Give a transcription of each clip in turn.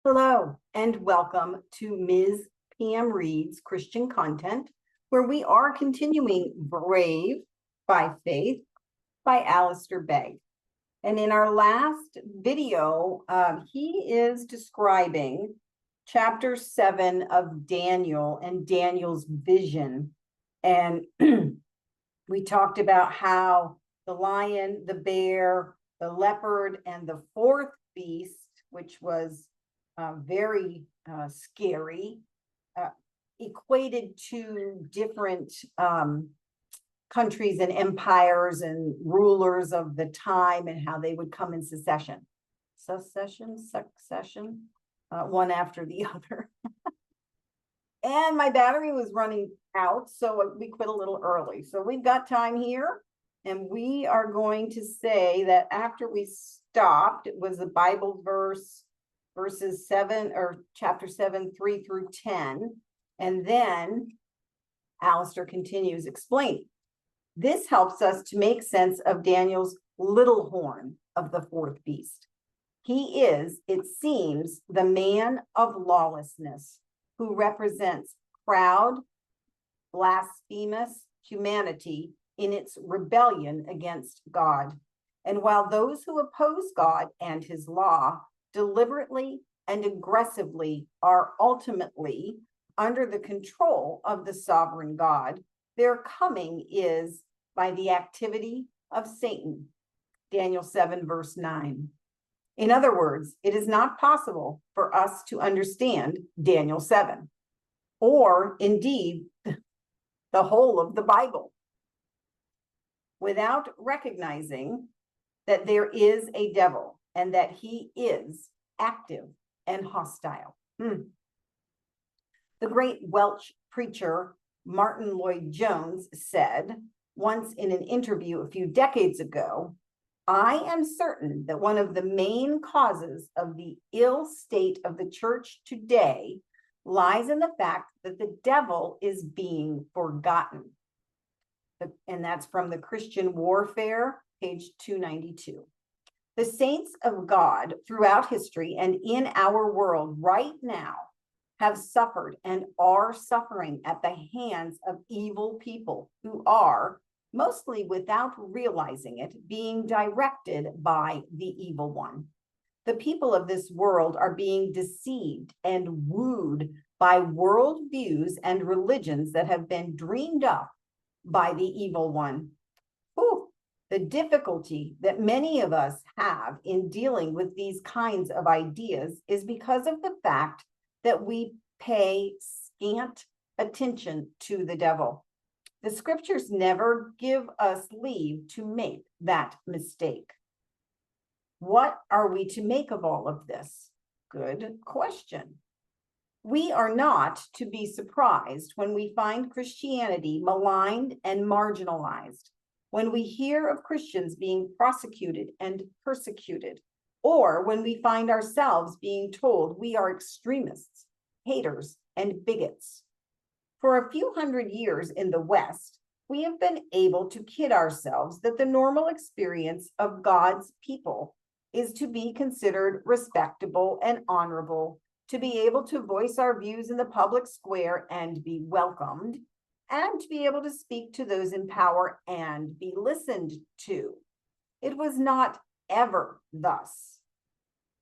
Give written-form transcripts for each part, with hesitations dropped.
Hello, and welcome to Ms. PM Reads Christian Content, where we are continuing Brave by Faith by Alistair Begg. And in our last video, he is describing chapter 7 of Daniel and Daniel's vision. And we talked about how the lion, the bear, the leopard, and the fourth beast, which was very scary, equated to different countries and empires and rulers of the time and how they would come in succession, one after the other. And my battery was running out, so we quit a little early. So we've got time here, and we are going to say that after we stopped, it was a Bible verses 7 or chapter 7, 3 through 10. And then Alistair continues explaining. This helps us to make sense of Daniel's little horn of the fourth beast. He is, it seems, the man of lawlessness who represents proud, blasphemous humanity in its rebellion against God. And while those who oppose God and his law deliberately and aggressively are ultimately under the control of the sovereign God, their coming is by the activity of Satan. Daniel 7, verse 9. In other words, it is not possible for us to understand Daniel 7, or indeed the whole of the Bible, without recognizing that there is a devil and that he is active and hostile. The great Welsh preacher Martin Lloyd-Jones said once in an interview a few decades ago, "I am certain that one of the main causes of the ill state of the church today lies in the fact that the devil is being forgotten." And that's from the Christian Warfare, page 292. The saints of God throughout history and in our world right now have suffered and are suffering at the hands of evil people who are, mostly without realizing it, being directed by the evil one. The people of this world are being deceived and wooed by worldviews and religions that have been dreamed up by the evil one. The difficulty that many of us have in dealing with these kinds of ideas is because of the fact that we pay scant attention to the devil. The scriptures never give us leave to make that mistake. What are we to make of all of this? Good question. We are not to be surprised when we find Christianity maligned and marginalized, when we hear of Christians being prosecuted and persecuted, or when we find ourselves being told we are extremists, haters, and bigots. For a few hundred years in the West, we have been able to kid ourselves that the normal experience of God's people is to be considered respectable and honorable, to be able to voice our views in the public square and be welcomed, and to be able to speak to those in power and be listened to. It was not ever thus,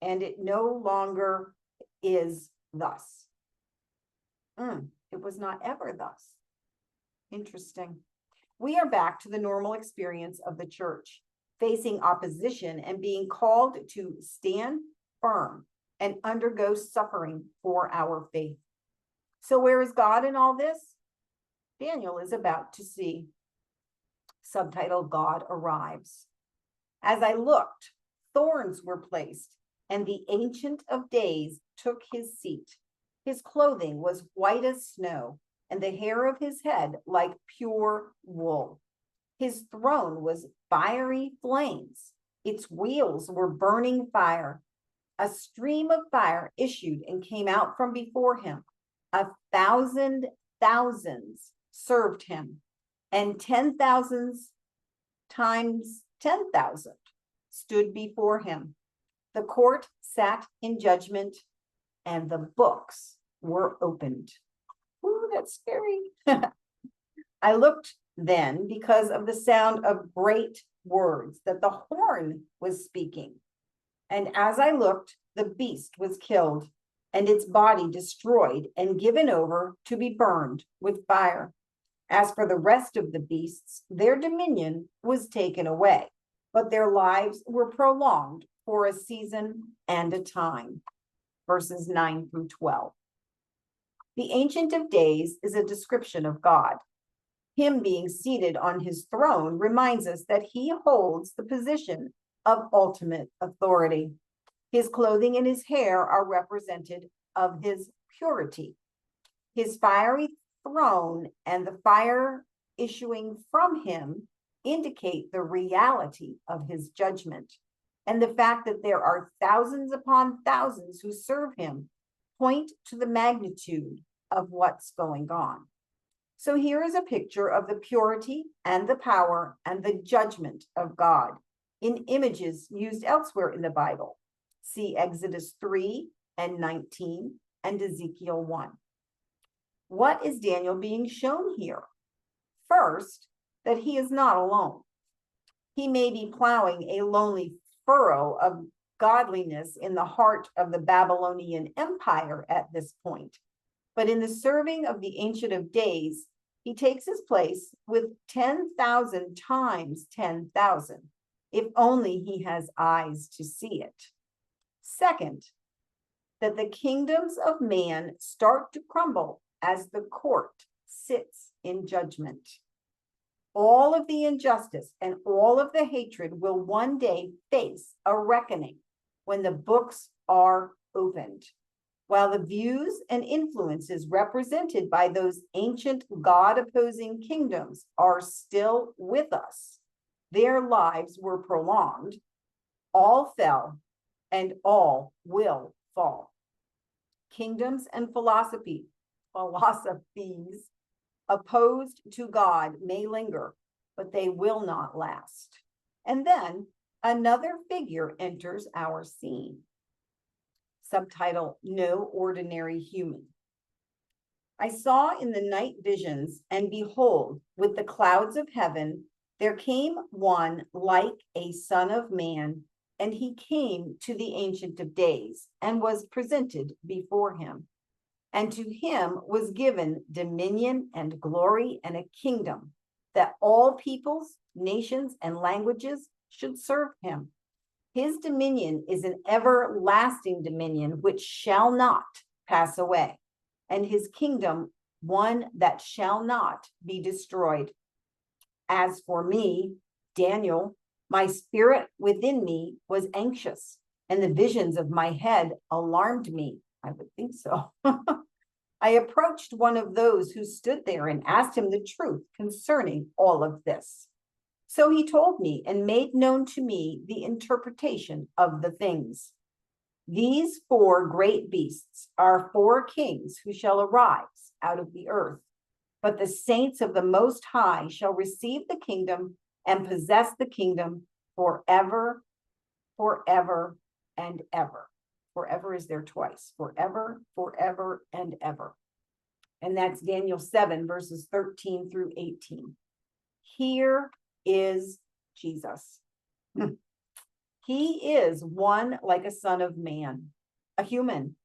and it no longer is thus. It was not ever thus. Interesting. We are back to the normal experience of the church, facing opposition and being called to stand firm and undergo suffering for our faith. So where is God in all this? Daniel is about to see. Subtitle: God Arrives. As I looked, thorns were placed, and the Ancient of Days took his seat. His clothing was white as snow, and the hair of his head like pure wool. His throne was fiery flames. Its wheels were burning fire. A stream of fire issued and came out from before him. 1,000 thousands served him, and 10,000 times 10,000 stood before him. The court sat in judgment. and the books were opened. Ooh, that's scary. I looked then because of the sound of great words that the horn was speaking. And as I looked, the beast was killed, and its body destroyed and given over to be burned with fire. As for the rest of the beasts, their dominion was taken away, but their lives were prolonged for a season and a time. Verses 9 through 12. The Ancient of Days is a description of God. Him being seated on his throne reminds us that he holds the position of ultimate authority. His clothing and his hair are representative of his purity. His fiery throne and the fire issuing from him indicate the reality of his judgment. And the fact that there are thousands upon thousands who serve him point to the magnitude of what's going on. So here is a picture of the purity and the power and the judgment of God in images used elsewhere in the Bible. See Exodus 3 and 19 and Ezekiel 1. What is Daniel being shown here? First, that he is not alone. He may be plowing a lonely furrow of godliness in the heart of the Babylonian Empire at this point. But in the serving of the Ancient of Days, he takes his place with 10,000 times 10,000, if only he has eyes to see it. Second, that the kingdoms of man start to crumble as the court sits in judgment. All of the injustice and all of the hatred will one day face a reckoning when the books are opened. While the views and influences represented by those ancient God-opposing kingdoms are still with us, their lives were prolonged, all fell, and all will fall. Kingdoms and philosophies opposed to God may linger, but they will not last. And then another figure enters our scene. Subtitle, No Ordinary Human. I saw in the night visions, and behold, with the clouds of heaven, there came one like a son of man, and he came to the Ancient of Days, and was presented before him. And to him was given dominion and glory and a kingdom, that all peoples, nations, and languages should serve him. His dominion is an everlasting dominion which shall not pass away, and his kingdom one that shall not be destroyed. As for me, Daniel, my spirit within me was anxious, and the visions of my head alarmed me. I would think so. I approached one of those who stood there and asked him the truth concerning all of this. So he told me and made known to me the interpretation of the things. These 4 great beasts are 4 kings who shall arise out of the earth. But the saints of the Most High shall receive the kingdom and possess the kingdom forever, forever, and ever. Forever is there twice. Forever, forever, and ever. And that's Daniel 7, verses 13 through 18. Here is Jesus. He is one like a son of man, a human,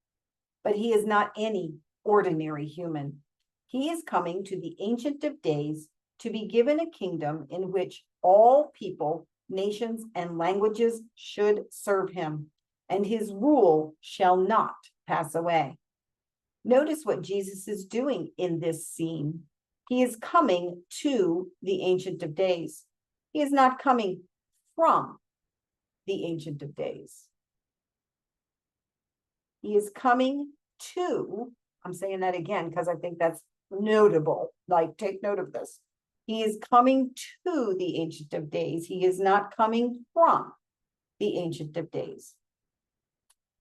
but he is not any ordinary human. He is coming to the Ancient of Days to be given a kingdom in which all people, nations, and languages should serve him, and his rule shall not pass away. Notice what Jesus is doing in this scene. He is coming to the Ancient of Days. He is not coming from the Ancient of Days. He is coming to, I'm saying that again because I think that's notable, like take note of this. He is coming to the Ancient of Days. He is not coming from the Ancient of Days.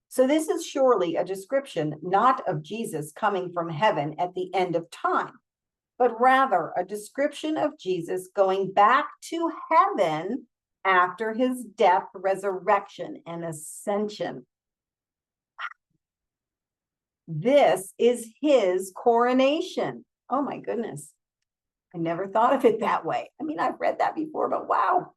So this is surely a description not of Jesus coming from heaven at the end of time, but rather a description of Jesus going back to heaven after his death, resurrection, and ascension. This is his coronation. Oh my goodness. I never thought of it that way. I mean, I've read that before, but wow.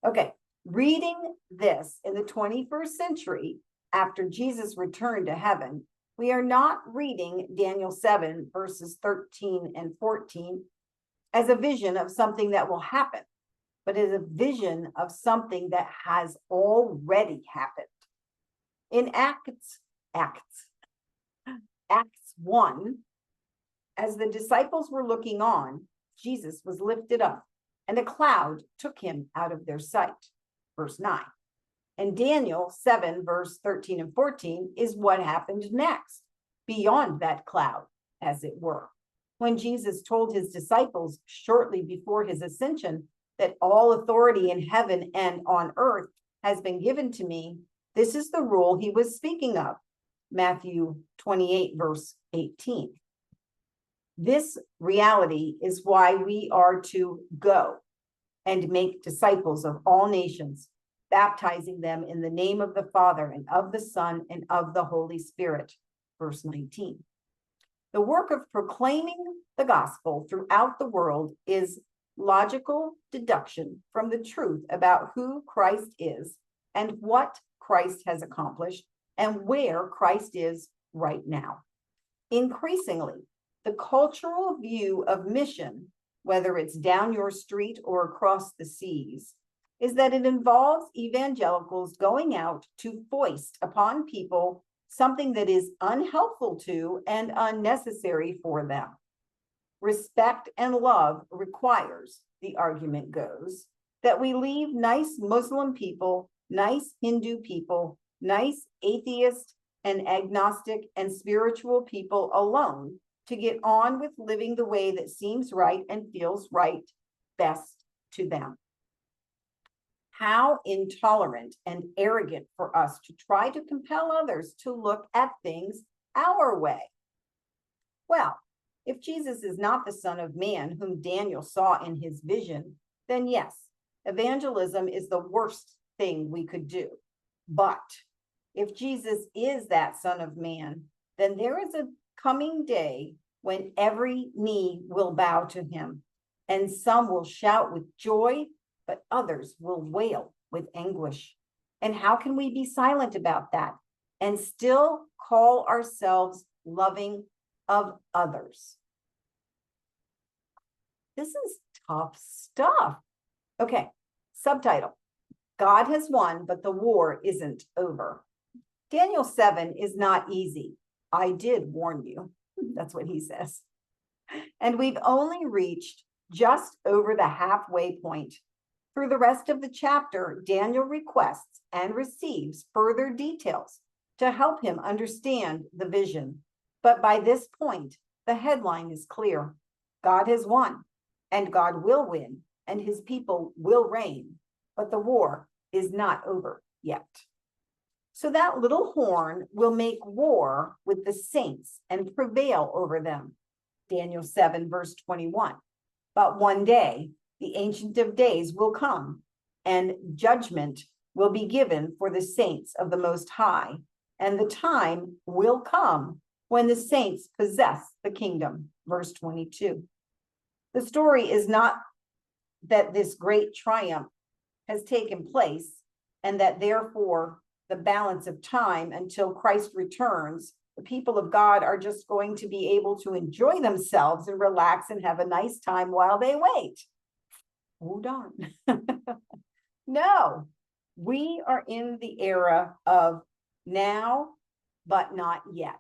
Okay, reading this in the 21st century after Jesus returned to heaven, we are not reading Daniel 7 verses 13 and 14 as a vision of something that will happen, but as a vision of something that has already happened. In Acts 1, as the disciples were looking on, Jesus was lifted up, and a cloud took him out of their sight. Verse 9. And Daniel 7, verse 13 and 14 is what happened next, beyond that cloud, as it were. When Jesus told his disciples shortly before his ascension that all authority in heaven and on earth has been given to me, this is the rule he was speaking of. Matthew 28, verse 18. This reality is why we are to go and make disciples of all nations, baptizing them in the name of the Father and of the Son and of the Holy Spirit. Verse 19. The work of proclaiming the gospel throughout the world is logical deduction from the truth about who Christ is and what Christ has accomplished and where Christ is right now. Increasingly, the cultural view of mission, whether it's down your street or across the seas, is that it involves evangelicals going out to foist upon people something that is unhelpful to and unnecessary for them. Respect and love requires, the argument goes, that we leave nice Muslim people, nice Hindu people, nice atheist and agnostic and spiritual people alone to get on with living the way that seems right and feels right best to them. How intolerant and arrogant for us to try to compel others to look at things our way. Well, if Jesus is not the Son of Man whom Daniel saw in his vision, then yes, evangelism is the worst thing we could do. But if Jesus is that Son of Man, then there is a coming day when every knee will bow to him, and some will shout with joy, but others will wail with anguish. And how can we be silent about that and still call ourselves loving of others? This is tough stuff. Okay, subtitle. God has won, but the war isn't over. Daniel 7 is not easy. I did warn you. That's what he says. And we've only reached just over the halfway point. Through the rest of the chapter, Daniel requests and receives further details to help him understand the vision. But by this point, the headline is clear. God has won, and God will win, and his people will reign. But the war is not over yet. So that little horn will make war with the saints and prevail over them. Daniel 7, verse 21. But one day, the Ancient of Days will come, and judgment will be given for the saints of the Most High. And the time will come when the saints possess the kingdom. Verse 22. The story is not that this great triumph has taken place and that therefore the balance of time until Christ returns, the people of God are just going to be able to enjoy themselves and relax and have a nice time while they wait. Hold on. No, we are in the era of now, but not yet.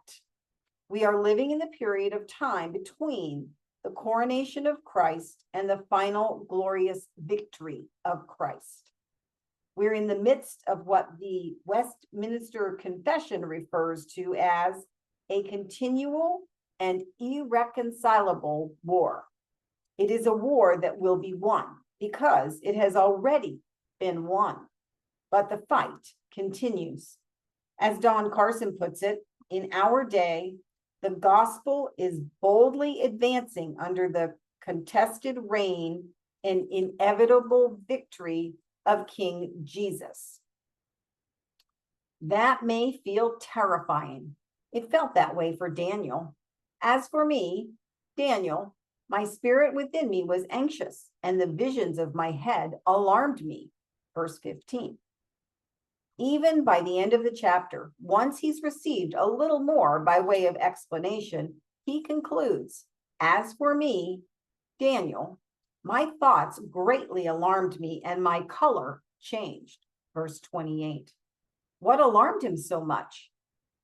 We are living in the period of time between the coronation of Christ and the final glorious victory of Christ. We're in the midst of what the Westminster Confession refers to as a continual and irreconcilable war. It is a war that will be won because it has already been won, but the fight continues. As Don Carson puts it, in our day, the gospel is boldly advancing under the contested reign and inevitable victory of King Jesus. That may feel terrifying, It felt that way for Daniel. As for me, Daniel, my spirit within me was anxious, and the visions of my head alarmed me. Verse 15. Even by the end of the chapter, once he's received a little more by way of explanation, he concludes, as for me, Daniel, my thoughts greatly alarmed me and my color changed. Verse 28. What alarmed him so much?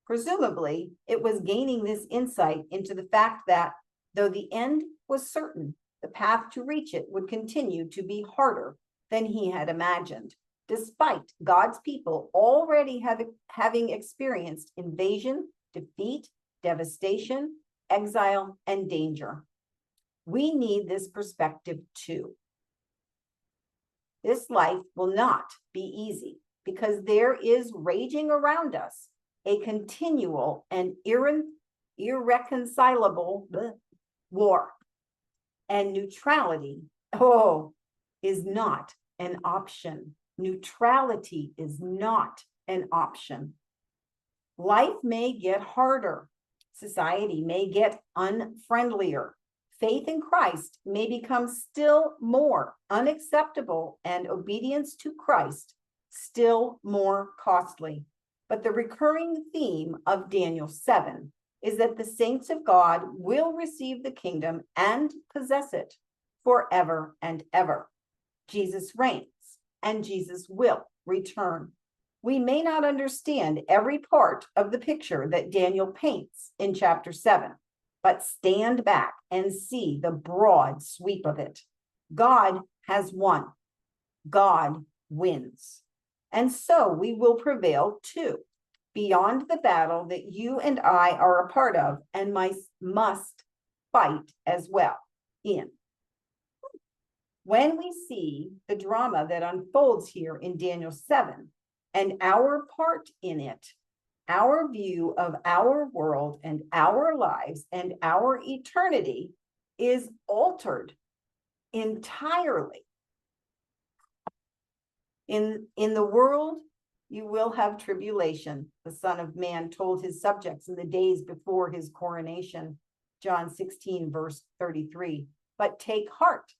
Presumably, it was gaining this insight into the fact that, though the end was certain, the path to reach it would continue to be harder than he had imagined, despite God's people already having experienced invasion, defeat, devastation, exile, and danger. We need this perspective too. This life will not be easy because there is raging around us a continual and irreconcilable war. And neutrality, is not an option. Neutrality is not an option. Life may get harder. Society may get unfriendlier. Faith in Christ may become still more unacceptable, and obedience to Christ still more costly. But the recurring theme of Daniel 7 is that the saints of God will receive the kingdom and possess it forever and ever. Jesus reigns, and Jesus will return. We may not understand every part of the picture that Daniel paints in chapter 7, but stand back and see the broad sweep of it. God has won. God wins. And so we will prevail too, beyond the battle that you and I are a part of and must fight as well in. When we see the drama that unfolds here in Daniel 7 and our part in it, our view of our world and our lives and our eternity is altered entirely. In the world, you will have tribulation, the Son of Man told his subjects in the days before his coronation, John 16, verse 33. But take heart,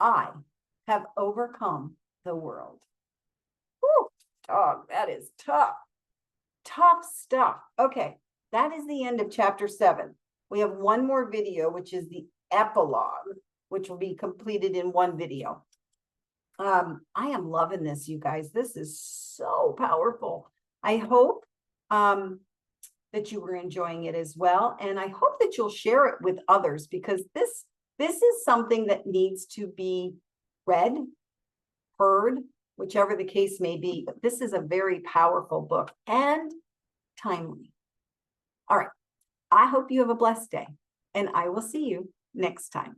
I have overcome the world. Whew, dog, that is tough. Tough stuff. Okay, that is the end of chapter 7. We have one more video, which is the epilogue, which will be completed in one video. I am loving this, you guys. This is so powerful. I hope that you were enjoying it as well. And I hope that you'll share it with others, because this is something that needs to be read, heard, whichever the case may be. But this is a very powerful book and timely. All right. I hope you have a blessed day, and I will see you next time.